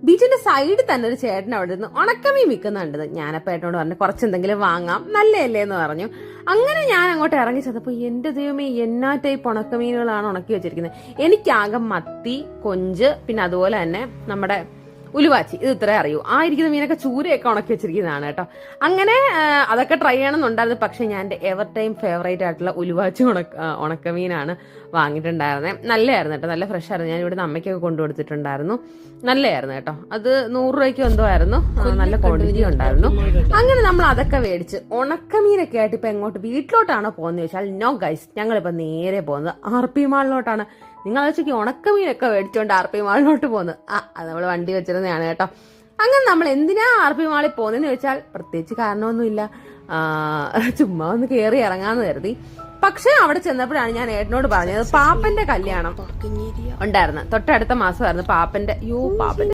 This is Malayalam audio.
ബീച്ചിന്റെ സൈഡിൽ തന്നെ ഒരു ചേട്ടൻ അവിടെ നിന്ന് ഉണക്കമീൻ വിൽക്കുന്നുണ്ട്. ഞാനപ്പോ ഏട്ടനോട് പറഞ്ഞു കുറച്ചെന്തെങ്കിലും വാങ്ങാം, നല്ലതല്ലേ എന്ന് പറഞ്ഞു. അങ്ങനെ ഞാൻ അങ്ങോട്ട് ഇറങ്ങി ചെന്നപ്പോ എന്റെ ദൈവമേ എന്നാ ടൈപ്പ് ഉണക്കമീനുകളാണ് ഉണക്കി വെച്ചിരിക്കുന്നത്. എനിക്കാകെ മത്തി, കൊഞ്ച്, പിന്നെ അതുപോലെ തന്നെ നമ്മുടെ ഉലുവാച്ചി, ഇത് ഇത്രേ അറിയൂ. ആ ഇരിക്കുന്ന മീനൊക്കെ ചൂരയൊക്കെ ഉണക്കി വെച്ചിരിക്കുന്നതാണ് കേട്ടോ. അങ്ങനെ അതൊക്കെ ട്രൈ ചെയ്യണമെന്നുണ്ടായിരുന്നു. പക്ഷെ ഞാൻ എന്റെ എവർ ടൈം ഫേവറേറ്റ് ആയിട്ടുള്ള ഉലുവാച്ചി ഉണക്കമീനാണ് വാങ്ങിയിട്ടുണ്ടായിരുന്നത്. നല്ലതായിരുന്നു കേട്ടോ, നല്ല ഫ്രഷ് ആയിരുന്നു. ഞാൻ ഇവിടുന്ന് അമ്മയ്ക്കൊക്കെ കൊണ്ടുകൊടുത്തിട്ടുണ്ടായിരുന്നു. നല്ലതായിരുന്നു കേട്ടോ. അത് 100 രൂപയ്ക്ക് എന്തോ ആയിരുന്നു, നല്ല ക്വാണ്ടിറ്റി ഉണ്ടായിരുന്നു. അങ്ങനെ നമ്മൾ അതൊക്കെ മേടിച്ച് ഉണക്കമീനൊക്കെ ആയിട്ട് ഇപ്പൊ എങ്ങോട്ട് വീട്ടിലോട്ടാണോ പോകുന്നത് ചോദിച്ചാൽ നോ ഗൈസ്, ഞങ്ങളിപ്പോ നേരെ പോകുന്നത് RP മാളിലോട്ടാണ്. നിങ്ങൾ വെച്ചേക്ക് ഉണക്കമീനൊക്കെ മേടിച്ചോണ്ട് RP മാളിലോട്ട് പോകുന്നത്. അത് നമ്മൾ വണ്ടി വെച്ചിരുന്നതാണ് കേട്ടോ. അങ്ങനെ നമ്മൾ എന്തിനാ RP മാളിൽ പോകുന്നതെന്ന് ചോദിച്ചാൽ പ്രത്യേകിച്ച് കാരണമൊന്നുമില്ല, ചുമ്മാ ഒന്ന് കയറി ഇറങ്ങാന്ന് കരുതി. പക്ഷെ അവിടെ ചെന്നപ്പോഴാണ് ഞാൻ ഏട്ടനോട് പറഞ്ഞത് പാപ്പന്റെ കല്യാണം ഉണ്ടായിരുന്നു. തൊട്ടടുത്ത മാസമായിരുന്നു പാപ്പന്റെ